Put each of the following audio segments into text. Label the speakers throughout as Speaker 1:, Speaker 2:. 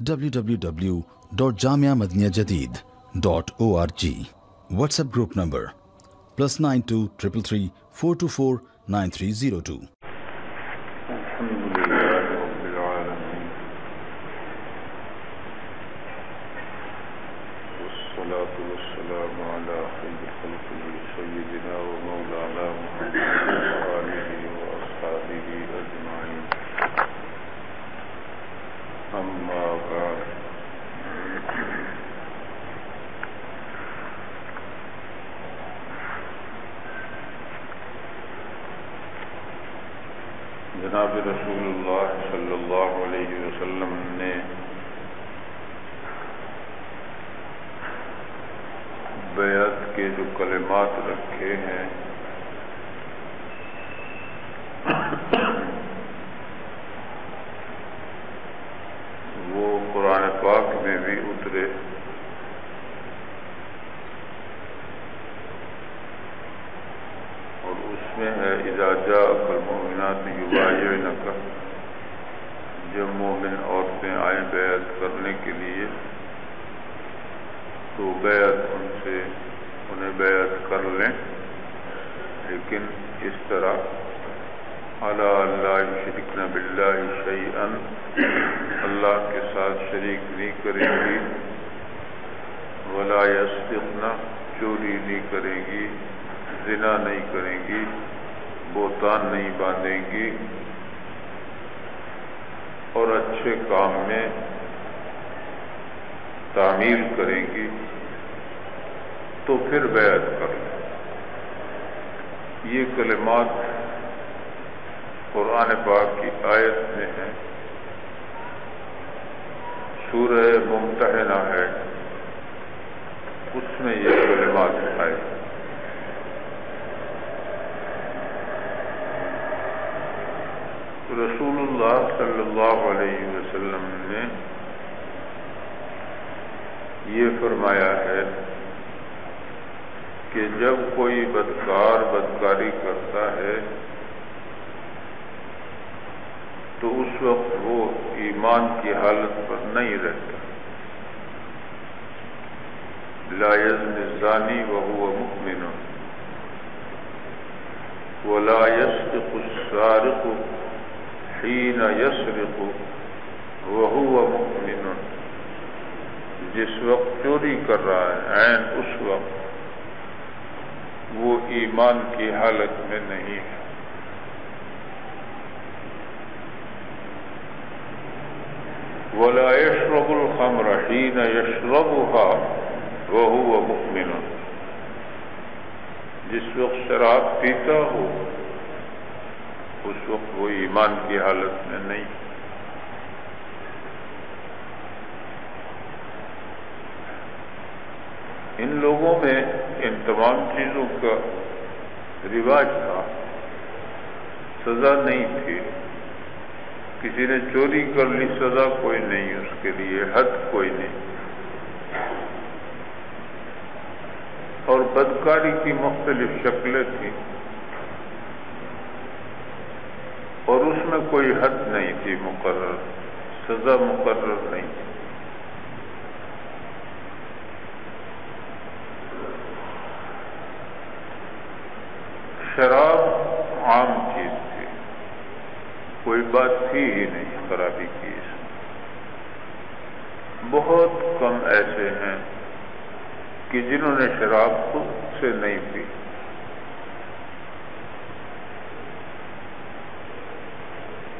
Speaker 1: www.jamiamadiniyajadid.org. WhatsApp group number +92 333 424 9302.
Speaker 2: جناب رسول اللہ صلی اللہ علیہ وسلم نے بیعت کے جو کلمات رکھے ہیں وہ قرآن پاک میں بھی اترے اور اس میں ہے اذا جاءک المؤمنات یبایعنک، جب مومن عورتیں آئیں بیعت کرنے کے لیے تو بیعت انہیں بیعت کر لیں، لیکن اس طرح الا اللہ یشرکن باللہ شیئا، اللہ کے ساتھ شریک نہیں کریں گی، ولا یسرقن، چوری نہیں کریں گی، زنا نہیں کریں گی، بہتان نہیں باندھیں گی، اور اچھے کام میں تعمیل کریں گی، تو پھر بیعت کر لیں۔ یہ کلمات قرآن پاک کی آیت میں ہیں، سورہ ممتحنہ ہے، اس میں یہ کلمات آئے۔ رسول اللہ صلی اللہ علیہ وسلم نے یہ فرمایا ہے کہ جب کوئی بدکار بدکاری کرتا ہے تو اس وقت وہ ایمان کی حالت پر نہیں رہتا۔ لا یزنی الزانی وہو مؤمن ولا یسرق السارق حین یسرق وہو مؤمن، جس وقت چوری کر رہا ہے عین اس وقت وہ ایمان کی حالت میں نہیں ہے۔ ولا یشرب الخمر حین یشربها وہو مؤمن، جس وقت شراب پیتا ہو اس وقت وہ ایمان کی حالت میں نہیں۔ ان لوگوں میں ان تمام چیزوں کا رواج تھا، سزا نہیں تھی۔ کسی نے چوری کر لی سزا کوئی نہیں، اس کے لیے حد کوئی نہیں، اور بدکاری کی مختلف شکلیں تھیں اور اس میں کوئی حد نہیں تھی مقرر، سزا مقرر نہیں تھی۔ شراب عام چیز تھی، کوئی بات تھی ہی نہیں خرابی کی اس میں۔ بہت کم ایسے ہیں کہ جنہوں نے شراب خود سے نہیں پی۔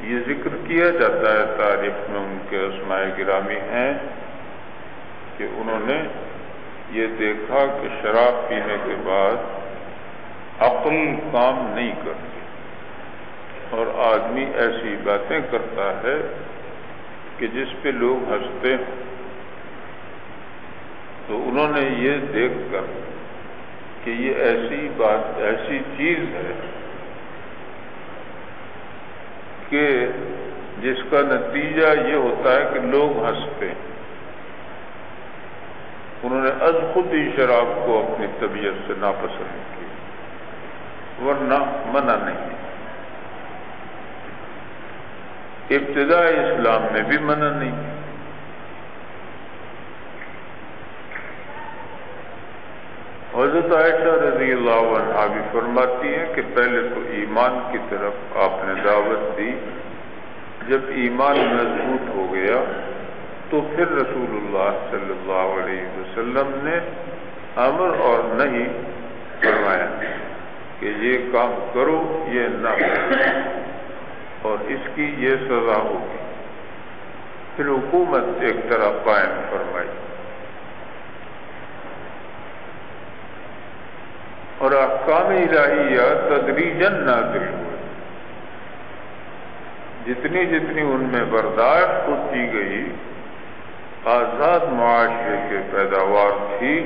Speaker 2: یہ ذکر کیا جاتا ہے تاریخ میں، ان کے اسماء گرامی ہیں کہ انہوں نے یہ دیکھا کہ شراب پینے کے بعد عقل کام نہیں کرتی اور آدمی ایسی باتیں کرتا ہے کہ جس پہ لوگ ہنستے ہیں۔ تو انہوں نے یہ دیکھ کر کہ یہ ایسی بات، ایسی چیز ہے کہ جس کا نتیجہ یہ ہوتا ہے کہ لوگ ہنستے ہیں، انہوں نے از خود ہی شراب کو اپنی طبیعت سے ناپسند کی، ورنہ منع نہیں۔ ابتدائی اسلام میں بھی منع نہیں، حضرت عائشہ رضی اللہ عنہا بھی فرماتی ہیں کہ پہلے تو ایمان کی طرف آپ نے دعوت دی، جب ایمان مضبوط ہو گیا تو پھر رسول اللہ صلی اللہ علیہ وسلم نے امر اور نہیں فرمایا کہ یہ کام کرو، یہ نہ کرو اور اس کی یہ سزا ہوگی۔ پھر حکومت ایک طرح قائم فرمائی اور احکام الہیہ تدریجاً نازل ہوئے۔ جتنی جتنی ان میں برداشت ہوتی گئی، آزاد معاشرے کے پیداوار تھی،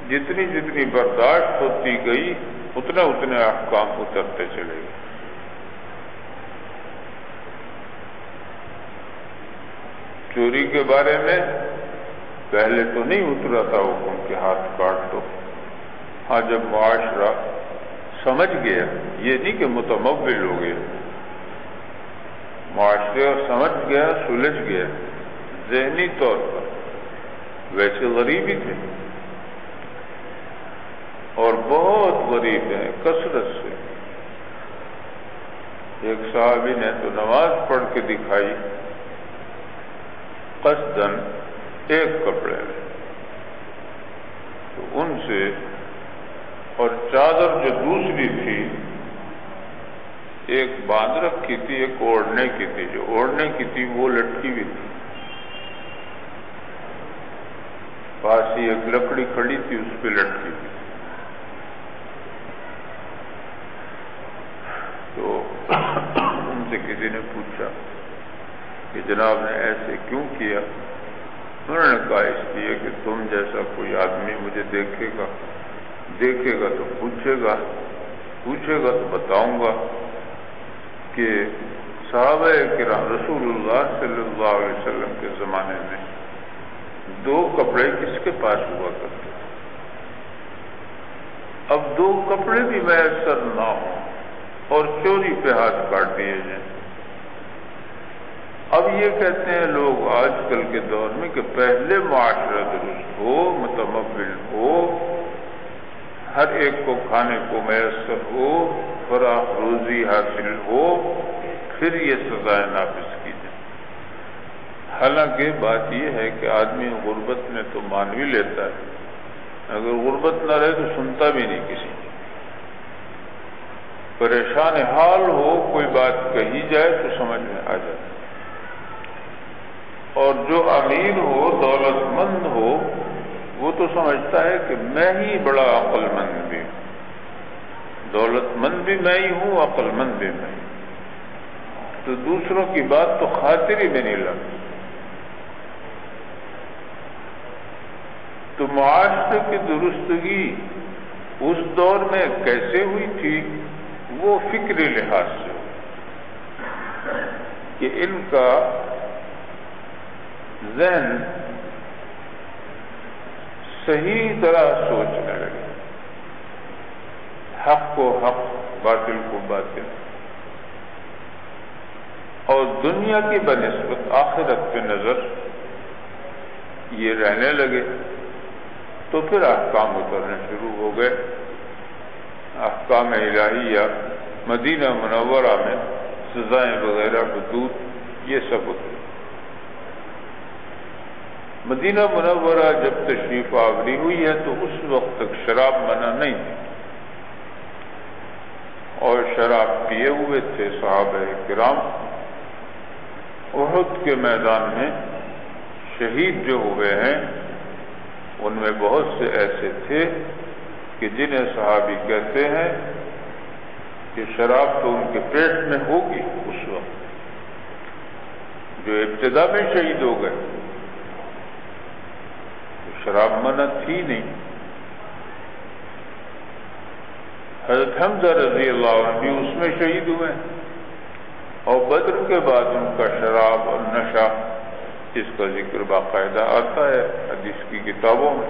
Speaker 2: جتنی جتنی برداشت ہوتی گئی اتنے اتنے احکام اترتے چلے گئے۔ چوری کے بارے میں پہلے تو نہیں اترا تھا حکم کے ہاتھ کاٹ دو، ہاں جب معاشرہ سمجھ گیا، یہ نہیں کہ متمول ہو گیا، معاشرہ سمجھ گیا، سلجھ گیا ذہنی طور پر، ویسے غریب ہی تھے اور بہت غریب ہیں کثرت سے۔ ایک صحابی نے تو نماز پڑھ کے دکھائی قصداً ایک کپڑے میں، تو ان سے اور چادر جو دوسری تھی، ایک باندھ رکھی تھی ایک اوڑھنے کی تھی، جو اوڑھنے کی تھی وہ لٹکی ہوئی تھی، پاس ہی ایک لکڑی کھڑی تھی اس پہ لٹکی ہوئی۔ تو ان سے کسی نے پوچھا کہ جناب نے ایسے کیوں کیا؟ انہوں نے کہا اس لیے کہ تم جیسا کوئی آدمی مجھے دیکھے گا تو پوچھے گا تو بتاؤں گا کہ صحابہ کرام رسول اللہ صلی اللہ علیہ وسلم کے زمانے میں دو کپڑے کس کے پاس ہوا کرتے تھے، اب دو کپڑے بھی میسر نہ ہوں اور چوری پہ ہاتھ کاٹ دیے جائیں۔ اب یہ کہتے ہیں لوگ آج کل کے دور میں کہ پہلے معاشرہ درست ہو، متمول ہو، ہر ایک کو کھانے کو میسر ہو، فراخ روزی حاصل ہو، پھر یہ سزائیں نافذ کی جائیں۔ حالانکہ بات یہ ہے کہ آدمی غربت میں تو مان بھی لیتا ہے، اگر غربت نہ رہے تو سنتا بھی نہیں کسی کی، پریشان حال ہو کوئی بات کہی جائے تو سمجھ میں آ جائے، اور جو امیر ہو دولت مند ہو وہ تو سمجھتا ہے کہ میں ہی بڑا عقل مند بھی ہوں، دولت مند بھی میں ہی ہوں، عقل مند بھی میں ہی، تو دوسروں کی بات تو خاطر ہی میں نہیں لگتی۔ تو معاشرے کی درستگی اس دور میں کیسے ہوئی تھی؟ وہ فکری لحاظ سے کہ ان کا ذہن صحیح طرح سوچنے لگے، حق کو حق، باطل کو باطل، اور دنیا کی بنسبت آخرت پہ نظر یہ رہنے لگے، تو پھر احکام اترنے شروع ہو گئے۔ احکام الہیہ مدینہ منورہ میں سزائیں وغیرہ، حدود، یہ سب اترے۔ مدینہ منورہ جب تشریف آوری ہوئی ہے تو اس وقت تک شراب منع نہیں تھی، اور شراب پیے ہوئے تھے صحابہ کرام۔ احد کے میدان میں شہید جو ہوئے ہیں ان میں بہت سے ایسے تھے کہ جنہیں صحابی کہتے ہیں کہ شراب تو ان کے پیٹ میں ہوگی اس وقت، جو ابتدا میں شہید ہو گئے، شراب منع تھی نہیں۔ حضرت حمزہ رضی اللہ عنہ بھی اس میں شہید ہوئے، اور بدر کے بعد ان کا شراب اور نشہ، اس کا ذکر باقاعدہ آتا ہے حدیث کی کتابوں میں،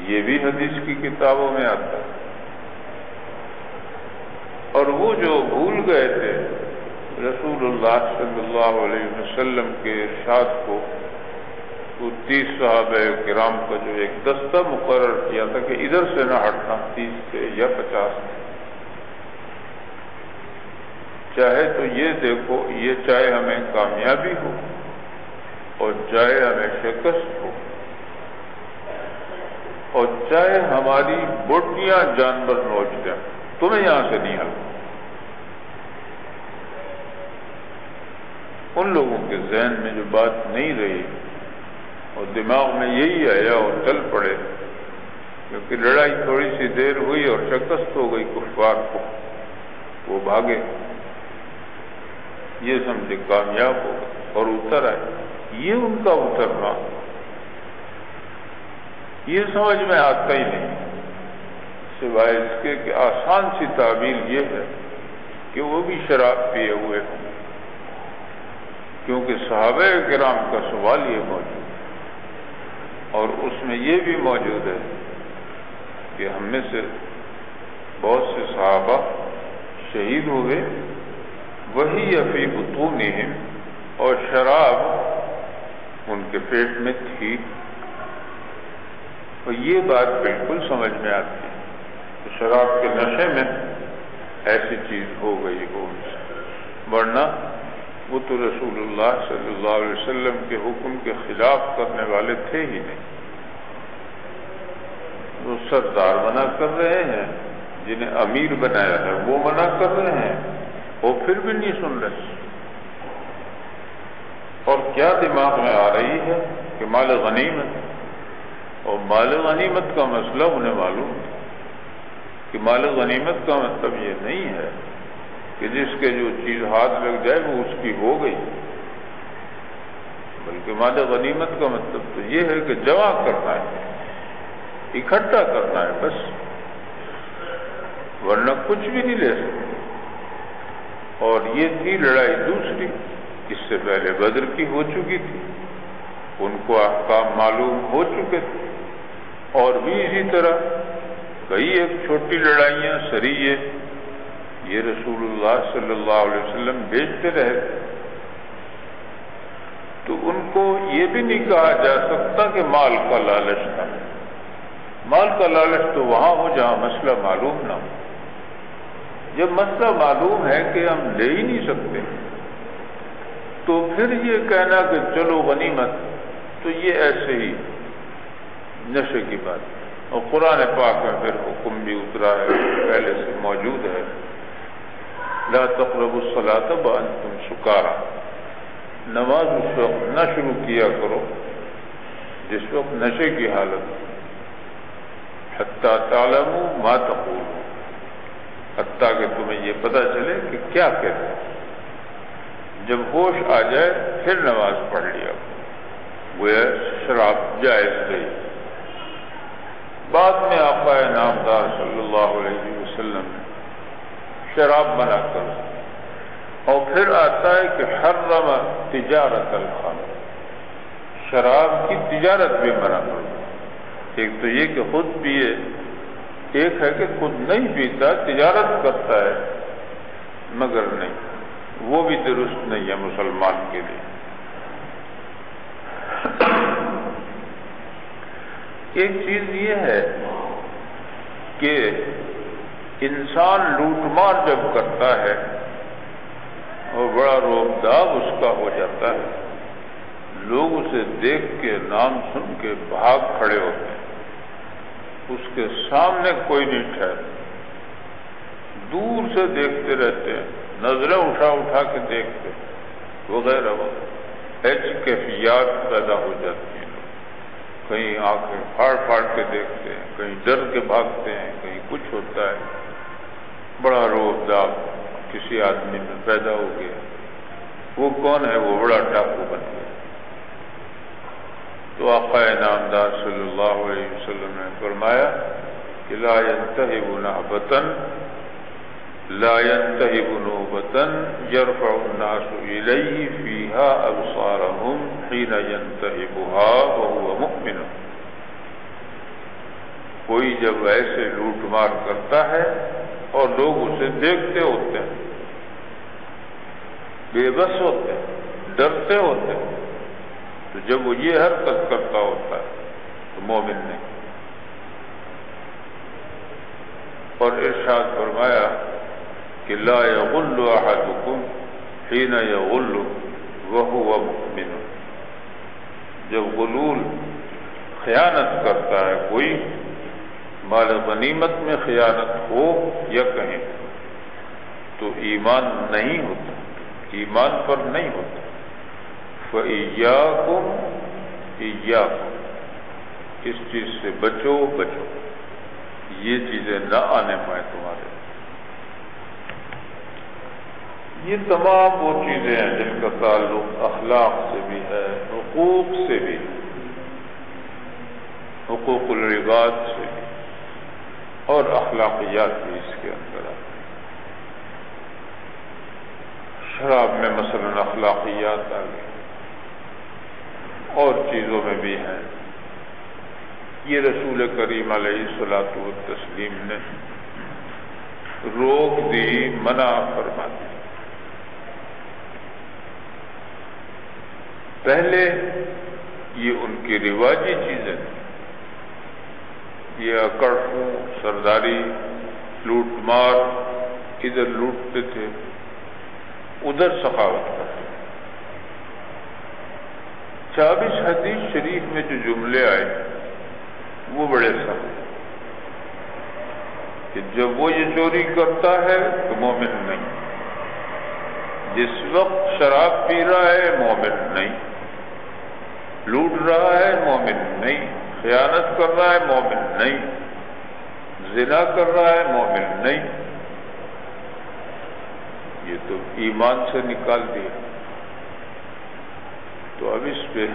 Speaker 2: یہ بھی حدیث کی کتابوں میں آتا ہے۔ اور وہ جو بھول گئے تھے رسول اللہ صلی اللہ علیہ وسلم کے ارشاد کو وہ 30 صحابہ کرام کا جو ایک دستہ مقرر کیا تھا کہ ادھر سے نہ ہٹنا 30 سے یا 50 سے، چاہے تو یہ دیکھو، یہ چاہے ہمیں کامیابی ہو اور چاہے ہمیں شکست ہو اور چاہے ہماری بوٹیاں جانور نوچ جائیں، تمہیں یہاں سے نہیں ہلنا۔ ان لوگوں کے ذہن میں جو بات نہیں رہی اور دماغ میں یہی آیا اور چل پڑے، کیونکہ لڑائی تھوڑی سی دیر ہوئی اور شکست ہو گئی کفار کو، وہ بھاگے، یہ سمجھے کامیاب ہو اور اتر آئے۔ یہ ان کا اترنا یہ سمجھ میں آتا ہی نہیں، سوائے اس کے کہ آسان سی تعبیر یہ ہے کہ وہ بھی شراب پیے ہوئے ہوں، کیونکہ صحابہ کرام کا سوال یہ موجود ہے اور اس میں یہ بھی موجود ہے کہ ہم میں سے بہت سے صحابہ شہید ہوئے، وہی فی بطونہم، اور شراب ان کے پیٹ میں تھی، اور یہ بات بالکل سمجھ میں آتی ہے کہ شراب کے نشے میں ایسی چیز ہو گئی ہو ان سے، ورنہ وہ تو رسول اللہ صلی اللہ علیہ وسلم کے حکم کے خلاف کرنے والے تھے ہی نہیں۔ وہ سردار منع کر رہے ہیں، جنہیں امیر بنایا ہے وہ منع کر رہے ہیں، وہ پھر بھی نہیں سن رہے۔ اور کیا دماغ میں آ رہی ہے کہ مال غنیمت، اور مال غنیمت کا مسئلہ انہیں معلوم ہے کہ مال غنیمت کا مطلب یہ نہیں ہے کہ جس کے جو چیز ہاتھ لگ جائے وہ اس کی ہو گئی، بلکہ مال غنیمت کا مطلب تو یہ ہے کہ جمع کرنا ہے، اکٹھا کرنا ہے بس، ورنہ کچھ بھی نہیں لے سکتے۔ اور یہ تھی لڑائی دوسری، اس سے پہلے بدر کی ہو چکی تھی، ان کو احکام معلوم ہو چکے تھے، اور بھی اسی طرح کئی ایک چھوٹی لڑائیاں سریے یہ رسول اللہ صلی اللہ علیہ وسلم بیچتے رہے تھے، تو ان کو یہ بھی نہیں کہا جا سکتا کہ مال کا لالچ تھا۔ مال کا لالچ تو وہاں ہو جہاں مسئلہ معلوم نہ ہو۔ جب مسئلہ معلوم ہے کہ ہم لے ہی نہیں سکتے، تو پھر یہ کہنا کہ چلو غنیمت، تو یہ ایسے ہی نشے کی بات ہے۔ اور قرآن پاک میں پھر حکم بھی اترا ہے، پہلے سے موجود ہے، لا تقربوا الصلاۃ وانتم سکارى، نماز اس وقت نہ شروع کیا کرو جس وقت نشے کی حالت، حتیٰ تعلموا ما تقولون، حتیٰ کہ تمہیں یہ پتہ چلے کہ کیا کہتے ہیں۔ جب ہوش آ جائے پھر نماز پڑھ لیا، گویا شراب جائز رہی۔ بعد میں آقا نامدار صلی اللہ علیہ وسلم نے شراب منع کر، اور پھر آتا ہے کہ حرم تجارت الخمر، شراب کی تجارت بھی منع کر۔ ایک تو یہ کہ خود پیے، ایک ہے کہ خود نہیں پیتا، تجارت کرتا ہے مگر نہیں، وہ بھی درست نہیں ہے مسلمان کے لیے۔ ایک چیز یہ ہے کہ انسان لوٹ مار جب کرتا ہے اور بڑا روب داب اس کا ہو جاتا ہے، لوگ اسے دیکھ کے نام سن کے بھاگ کھڑے ہوتے ہیں، اس کے سامنے کوئی نہیں ٹھہرتا، دور سے دیکھتے رہتے ہیں، نظریں اٹھا اٹھا کے دیکھتے وغیرہ وغیرہ، ایسی کیفیات پیدا ہو جاتی ہیں۔ کہیں آنکھیں پھاڑ پھاڑ کے دیکھتے ہیں، کہیں ڈر کے بھاگتے ہیں، کہیں کچھ ہوتا ہے، بڑا روب داب کسی آدمی میں پیدا ہو گیا۔ وہ کون ہے؟ وہ بڑا ڈاکو بن گیا۔ تو آقا نامدار صلی اللہ علیہ وسلم نے فرمایا کہ لا ينتهب نهبة لا ينتهب نوبة يرفع الناس إليه فيها أبصارهم حين ينتهبها وهو مؤمن۔ کوئی جب ایسے لوٹ مار کرتا ہے اور لوگ اسے دیکھتے ہوتے ہیں، بے بس ہوتے ہیں، ڈرتے ہوتے ہیں، تو جب وہ یہ حرکت کرتا ہوتا ہے تو مومن نہیں. اور ارشاد فرمایا کہ لا یغل احدکم حین یغل وهو مؤمن. جب غلول خیانت کرتا ہے کوئی، مال غنیمت میں خیانت ہو یا کہیں، تو ایمان نہیں ہوتا، ایمان پر نہیں ہوتا. فَإِيَّاكُمْ إِيَّاكُمْ، اس چیز سے بچو بچو، یہ چیزیں نہ آنے پائیں تمہارے. یہ تمام وہ چیزیں ہیں جن کا تعلق اخلاق سے بھی ہے، حقوق سے بھی، حقوق العباد سے بھی، اور اخلاقیات بھی اس کے اندر آتی ہیں. شراب میں مثلا اخلاقیات آ گئی، اور چیزوں میں بھی ہیں. یہ رسول کریم علیہ الصلاۃ والتسلیم نے روک دی، منع فرما دی. پہلے یہ ان کی رواجی چیزیں تھیں، یہ اکڑ خوں، سرداری، لوٹ مار، ادھر لوٹتے تھے ادھر سخاوت کرتے. 24 حدیث شریف میں جو جملے آئے وہ بڑے سخت، کہ جب وہ یہ چوری کرتا ہے تو مومن نہیں، جس وقت شراب پی رہا ہے مومن نہیں، لوٹ رہا ہے مومن نہیں، خیانت کر رہا ہے مومن نہیں، زنا کر رہا ہے مومن نہیں. یہ تو ایمان سے نکال دیا. تو اب اس پہ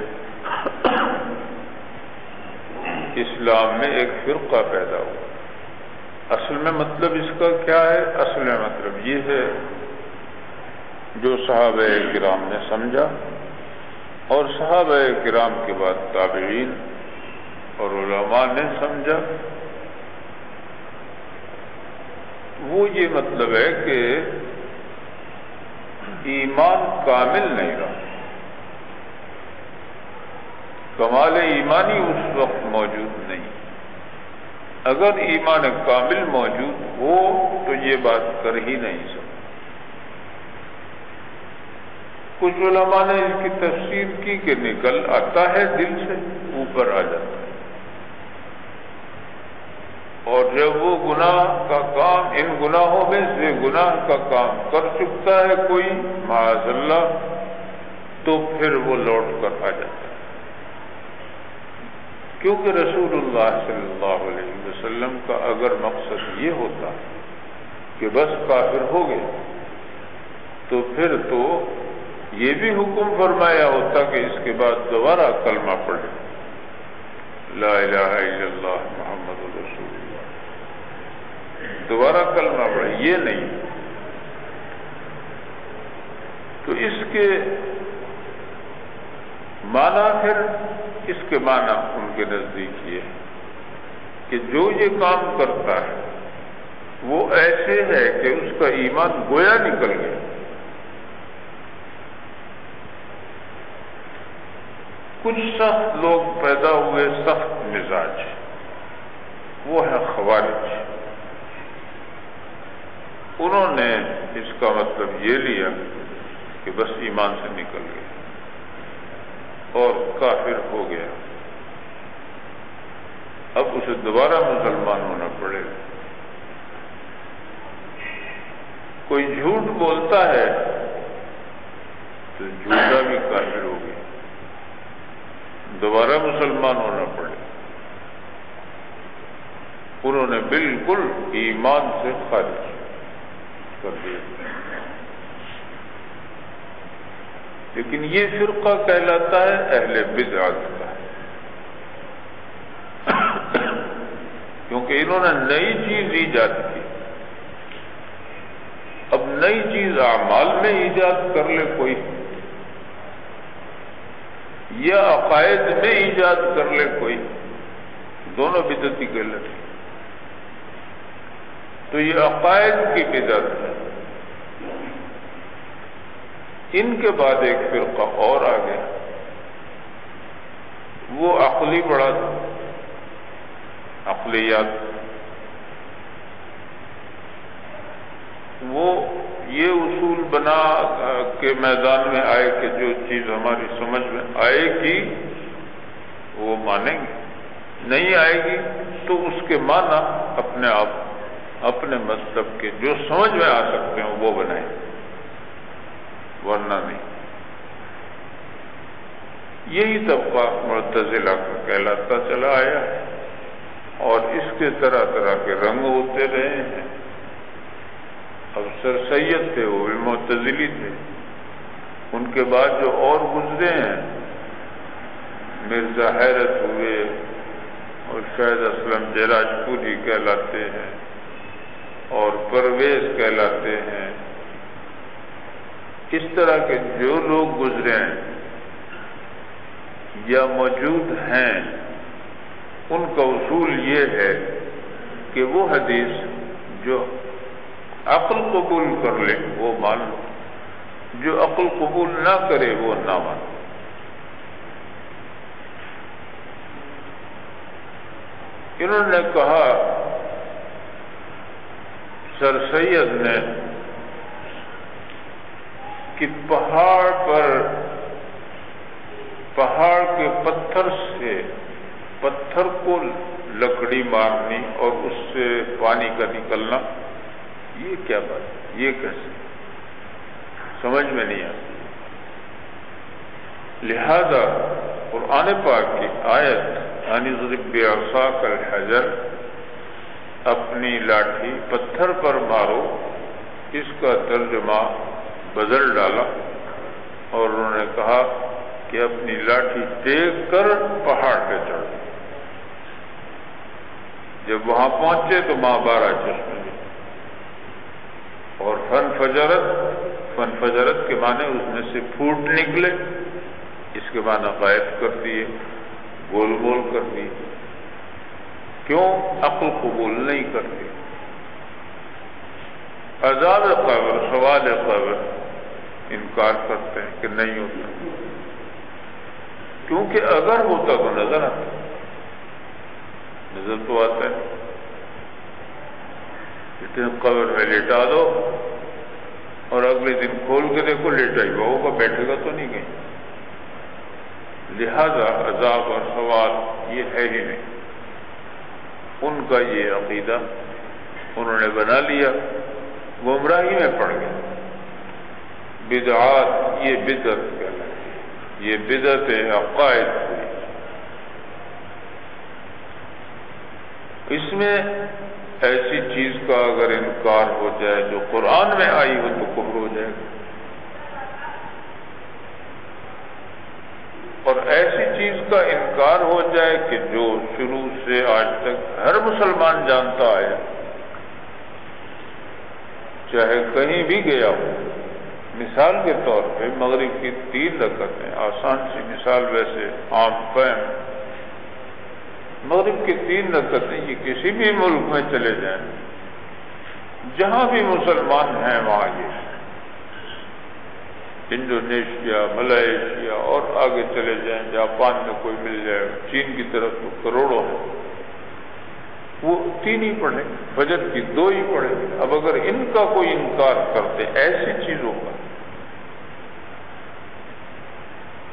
Speaker 2: اسلام میں ایک فرقہ پیدا ہوا. اصل میں مطلب اس کا کیا ہے؟ اصل میں مطلب یہ ہے جو صحابہ کرام نے سمجھا، اور صحابہ کرام کے بعد تابعین اور علماء نے سمجھا، وہ یہ مطلب ہے کہ ایمان کامل نہیں رہا. کمال ایمانی اس وقت موجود نہیں. اگر ایمان کامل موجود ہو تو یہ بات کر ہی نہیں سکتا. کچھ علماء نے اس کی تفسیر کی کہ نکل آتا ہے دل سے، اوپر آ جاتا ہے، اور جب وہ گناہ کا کام، ان گناہوں میں سے گناہ کا کام کر چکتا ہے کوئی معاذ اللہ، تو پھر وہ لوٹ کر آ جاتا ہے. کیونکہ رسول اللہ صلی اللہ علیہ وسلم کا اگر مقصد یہ ہوتا کہ بس کافر ہو گئے، تو پھر تو یہ بھی حکم فرمایا ہوتا کہ اس کے بعد دوبارہ کلمہ پڑھے، لا الہ الا اللہ محمد رسول اللہ، دوبارہ کلمہ پڑھے. یہ نہیں. تو اس کے معنی پھر اس کے معنی ان کے نزدیک یہ ہے کہ جو یہ کام کرتا ہے وہ ایسے ہے کہ اس کا ایمان گویا نکل گیا. کچھ سخت لوگ پیدا ہوئے سخت مزاج، وہ ہے خوارج. انہوں نے اس کا مطلب یہ لیا کہ بس ایمان سے نکل گیا اور کافر ہو گیا، اب اسے دوبارہ مسلمان ہونا پڑے گا. کوئی جھوٹ بولتا ہے تو جھوٹا بھی کافر ہو گیا، دوبارہ مسلمان ہونا پڑے. انہوں نے بالکل ایمان سے خارج کر دیا. لیکن یہ فرقہ کہلاتا ہے اہل بدعت کا، کیونکہ انہوں نے نئی چیز ایجاد کی. اب نئی چیز اعمال میں ایجاد کر لے کوئی، یا عقائد میں ایجاد کر لے کوئی، دونوں بدعتی کہلاتے. تو یہ عقائد کی بدعت ہے. ان کے بعد ایک فرقہ اور آ گیا وہ عقلی بڑا تھا، عقلیات، وہ یہ اصول بنا کے میدان میں آئے کہ جو چیز ہماری سمجھ میں آئے گی وہ مانیں گے، نہیں آئے گی تو اس کے معنی اپنے آپ اپنے مطلب کے جو سمجھ میں آ سکتے ہیں وہ بنائیں، ورنہ نہیں۔ یہی طبقہ معتزلہ کا کہلاتا چلا آیا ہے، اور اس کے طرح طرح کے رنگ ہوتے رہے ہیں۔ اب سر سید تھے، وہ بھی معتزلی تھے، ان کے بعد جو اور گزرے ہیں، مرزا حیرت ہوئے اور شاید اسلم جراج پوری کہلاتے ہیں اور پرویز کہلاتے ہیں، اس طرح کے جو لوگ گزرے ہیں یا موجود ہیں، ان کا اصول یہ ہے کہ وہ حدیث جو عقل قبول کر لے وہ مان لو، جو عقل قبول نہ کرے وہ نہ مان۔ انہوں نے کہا، سر سید نے، کہ پہاڑ کے پتھر سے پتھر کو لکڑی مارنی اور اس سے پانی کا نکلنا، یہ کیا بات، یہ کیسے، سمجھ میں نہیں آتی۔ لہذا قرآن پاک کی آیت اضرب بعصاک الحجر، اپنی لاٹھی پتھر پر مارو، اس کا ترجمہ بدل ڈالا اور انہوں نے کہا کہ اپنی لاٹھی ٹیک کر پہاڑ پہ چڑھ۔ جب وہاں پہنچے تو ماں 12 چشمے دی، اور فنفجرت کے معنی اس میں سے پھوٹ نکلے، اس کے معنی غائب کر دیے، گول گول کر دیے۔ کیوں؟ عقل قبول نہیں کرتی۔ عذاب قبر، سوال قبر انکار کرتے ہیں کہ نہیں ہوتا، کیونکہ اگر ہوتا تو نظر آتا، نظر تو آتا ہے، لیکن قبر میں لیٹا دو اور اگلے دن کھول کے دیکھو لیٹا ہی ہوگا، بیٹھے گا تو نہیں کہیں۔ لہذا عذاب اور سوال یہ ہے ہی نہیں۔ ان کا یہ عقیدہ انہوں نے بنا لیا، گمراہی میں پڑ گئے۔ بدعات، یہ بدعت کہلاتی ہے، یہ بدعت عقائد ہوئی۔ اس میں ایسی چیز کا اگر انکار ہو جائے جو قرآن میں آئی ہو تو کفر ہو جائے گا، اور ایسی چیز کا انکار ہو جائے کہ جو شروع سے آج تک ہر مسلمان جانتا ہے، چاہے کہیں بھی گیا ہو۔ مثال کے طور پہ مغرب کی 3 رکعتیں، آسان سی مثال ویسے عام فہم، مغرب کی 3 رکعتیں یہ کسی بھی ملک میں چلے جائیں، جہاں بھی مسلمان ہیں وہاں یہ، انڈونیشیا، ملائیشیا اور آگے چلے جائیں، جاپان میں کوئی مل جائے، چین کی طرف تو کروڑوں ہیں، وہ 3 ہی پڑھیں، فجر کی 2 ہی پڑھیں۔ اب اگر ان کا کوئی انکار کرتے ایسی چیزوں کا،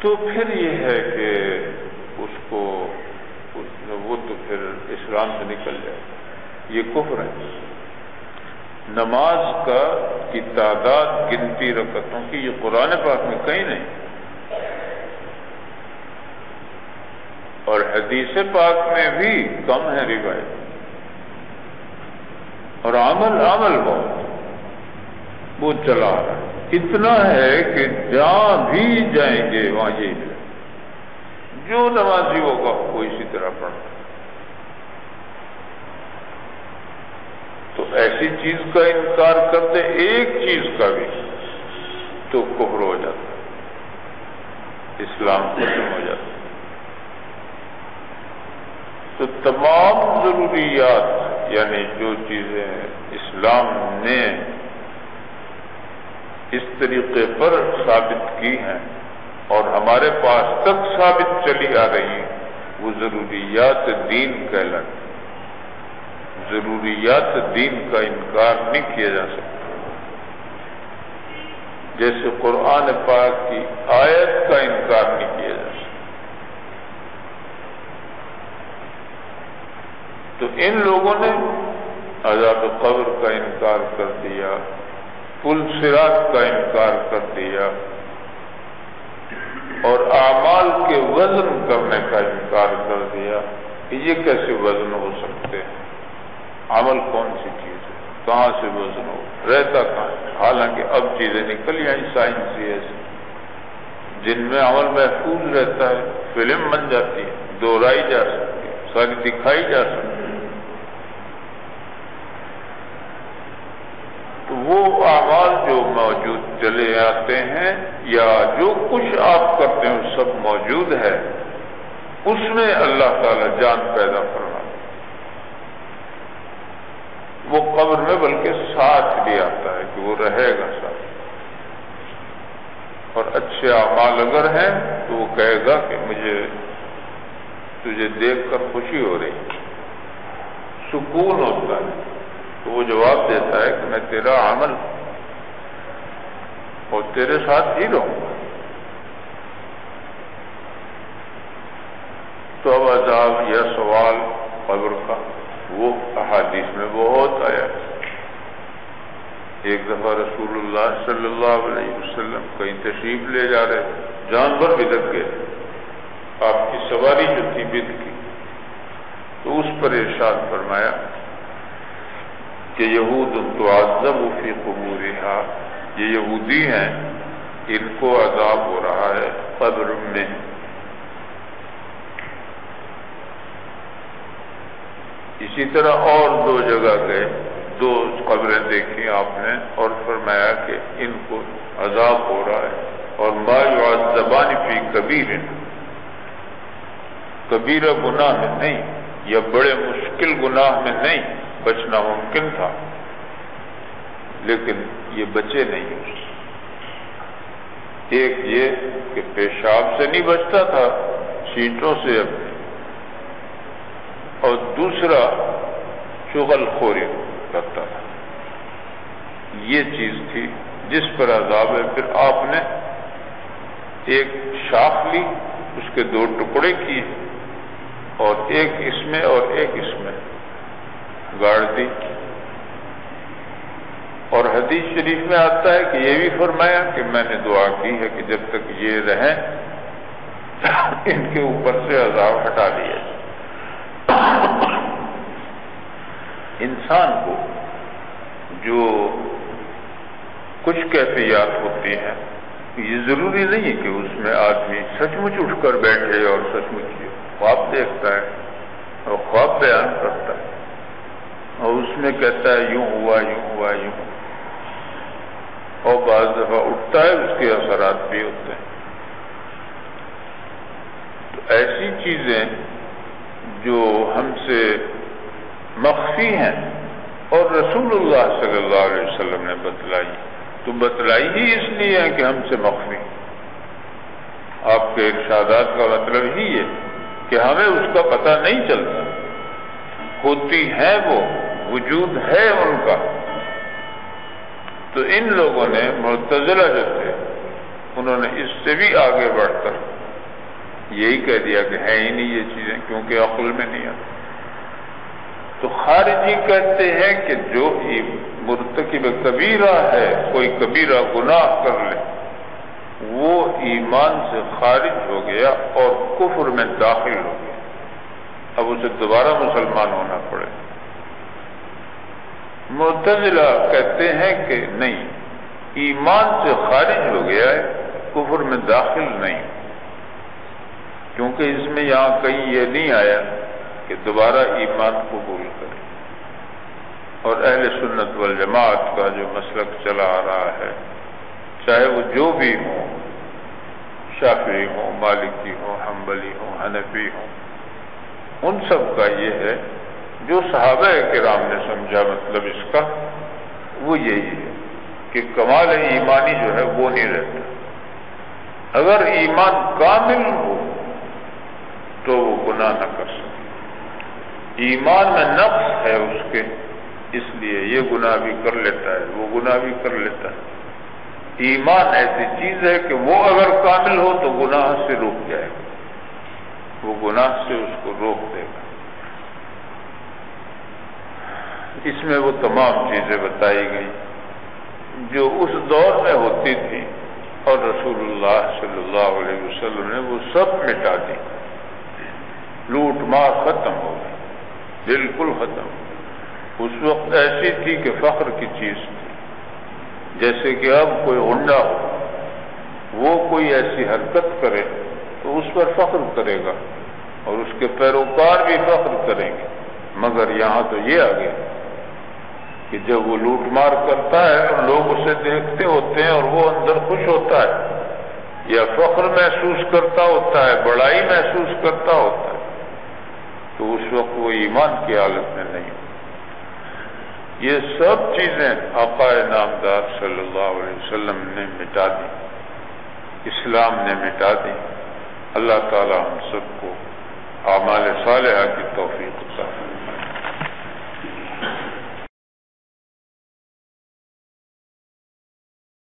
Speaker 2: تو پھر یہ ہے کہ وہ تو پھر اسلام سے نکل جائے، یہ کفر ہے۔ نماز کی تعداد، گنتی رکعتوں کی، یہ قرآن پاک میں کہیں نہیں، اور حدیث پاک میں بھی کم ہے روایت، اور عمل بہت وہ چلا رہا ہے۔ اتنا ہے کہ جہاں بھی جائیں گے وہاں یہی ہے، جو نمازی ہوگا وہ اسی طرح پڑھتا۔ تو ایسی چیز کا انکار کرتے ایک چیز کا بھی تو کفر ہو جاتا، اسلام ختم ہو جاتا۔ تو تمام ضروریات، یعنی جو چیزیں اسلام نے اس طریقے پر ثابت کی ہیں اور ہمارے پاس تک ثابت چلی آ رہی ہیں، وہ ضروریات دین کہلاتے. ضروریات دین کا انکار نہیں کیا جا سکتا. جیسے قرآن پاک کی آیت کا انکار نہیں کیا جا سکتا. تو ان لوگوں نے عذاب قبر کا انکار کر دیا، پل صراط کا انکار کر دیا، اور اعمال کے وزن کرنے کا انکار کر دیا کہ یہ کیسے وزن ہو سکتے ہیں. عمل کون سی چیز ہے، کہاں سے وزن ہو، رہتا کہاں ہے. حالانکہ اب چیزیں نکل آئی سائنسی ایسی جن میں عمل محفوظ رہتا ہے، فلم بن جاتی ہے، دہرائی جا سکتی ہے، ساری دکھائی جا سکتی ہے. تو وہ اعمال جو موجود چلے آتے ہیں یا جو کچھ آپ کرتے ہیں سب موجود ہے، اس میں اللہ تعالی جان پیدا فرماتا. وہ قبر میں بلکہ ساتھ بھی آتا ہے کہ وہ رہے گا ساتھ. اور اچھے اعمال اگر ہیں تو وہ کہے گا کہ مجھے تجھے دیکھ کر خوشی ہو رہی، سکون ہوتا ہے. تو وہ جواب دیتا ہے کہ میں تیرا عمل اور تیرے ساتھ ہی رہوں گا. تو اب عذاب یا سوال قبر کا وہ احادیث میں بہت آیا ہے. ایک دفعہ رسول اللہ صلی اللہ علیہ وسلم کہیں تشریف لے جا رہے، جانور بدک گئے، آپ کی سواری جو تھی بد کی. تو اس پر ارشاد فرمایا کہ یہود تعذب فی قبورہا، یہ یہودی ہیں، ان کو عذاب ہو رہا ہے قبر میں. اسی طرح اور دو جگہ گئے، دو قبریں دیکھی آپ نے اور فرمایا کہ ان کو عذاب ہو رہا ہے. اور ما یعذبان فی کبیر، کبیرہ گناہ میں نہیں یا بڑے مشکل گناہ میں نہیں، بچنا ممکن تھا لیکن یہ بچے نہیں. ایک یہ کہ پیشاب سے نہیں بچتا تھا، چینٹوں سے اپنے، اور دوسرا شغل خوری کرتا تھا. یہ چیز تھی جس پر عذاب ہے. پھر آپ نے ایک شاخ لی، اس کے دو ٹکڑے کیے اور ایک اس میں اور ایک اس میں گاڑ دی. اور حدیث شریف میں آتا ہے کہ یہ بھی فرمایا کہ میں نے دعا کی ہے کہ جب تک یہ رہیں ان کے اوپر سے عذاب ہٹا لیا. انسان کو جو کچھ کیفیات ہوتی ہیں یہ ضروری نہیں کہ اس میں آدمی سچ مچ اٹھ کر بیٹھے اور سچ مچ خواب دیکھتا ہے اور خواب بیان کرتا ہے اور اس میں کہتا ہے یوں ہوا یوں ہوا یوں، اور بعض دفعہ اٹھتا ہے اس کے اثرات بھی ہوتے ہیں. تو ایسی چیزیں جو ہم سے مخفی ہیں اور رسول اللہ صلی اللہ علیہ وسلم نے بتلائی، تو بتلائی ہی اس لیے ہے کہ ہم سے مخفی. آپ کے ارشادات کا مطلب ہی ہے کہ ہمیں اس کا پتہ نہیں چلتا، ہوتی ہے وہ، وجود ہے ان کا. تو ان لوگوں نے معتزلہ جو تھے انہوں نے اس سے بھی آگے بڑھ کر یہی کہہ دیا کہ ہے ہی نہیں یہ چیزیں کیونکہ عقل میں نہیں آتی. تو خارجی کہتے ہیں کہ جو مرتکب کبیرہ ہے، کوئی کبیرہ گناہ کر لے، وہ ایمان سے خارج ہو گیا اور کفر میں داخل ہو گیا، اب اسے دوبارہ مسلمان ہونا پڑے. معتزلہ کہتے ہیں کہ نہیں، ایمان سے خارج ہو گیا ہے، کفر میں داخل نہیں، کیونکہ اس میں یہاں کہیں یہ نہیں آیا کہ دوبارہ ایمان قبول کرے. اور اہل سنت والجماعت کا جو مسلک چلا آ رہا ہے، چاہے وہ جو بھی ہوں، شافعی ہوں، مالکی ہوں، حنبلی ہوں، حنفی ہوں، ان سب کا یہ ہے جو صحابہ کرام نے سمجھا مطلب اس کا، وہ یہی ہے کہ کمال ایمانی جو ہے وہ نہیں رہتا. اگر ایمان کامل ہو تو وہ گناہ نہ کر سکے۔ ایمان میں نقص ہے اس کے، اس لیے یہ گناہ بھی کر لیتا ہے، وہ گناہ بھی کر لیتا ہے۔ ایمان ایسی چیز ہے کہ وہ اگر کامل ہو تو گناہ سے روک جائے گا، وہ گناہ سے اس کو روک دے گا۔ اس میں وہ تمام چیزیں بتائی گئیں جو اس دور میں ہوتی تھیں، اور رسول اللہ صلی اللہ علیہ وسلم نے وہ سب مٹا دی۔ لوٹ مار ختم ہو گئی، بالکل ختم۔ اس وقت ایسی تھی کہ فخر کی چیز تھی، جیسے کہ اب کوئی غنڈہ ہو، وہ کوئی ایسی حرکت کرے تو اس پر فخر کرے گا اور اس کے پیروکار بھی فخر کریں گے، مگر یہاں تو یہ آ گیا کہ جب وہ لوٹ مار کرتا ہے اور لوگ اسے دیکھتے ہوتے ہیں اور وہ اندر خوش ہوتا ہے یا فخر محسوس کرتا ہوتا ہے، بڑائی محسوس کرتا ہوتا ہے، تو اس وقت وہ ایمان کی حالت میں نہیں۔ یہ سب چیزیں آقا نامدار صلی اللہ علیہ وسلم نے مٹا دی، اسلام نے مٹا دی۔ اللہ تعالی ہم سب کو اعمال صالحہ کی توفیق عطا فرمائے۔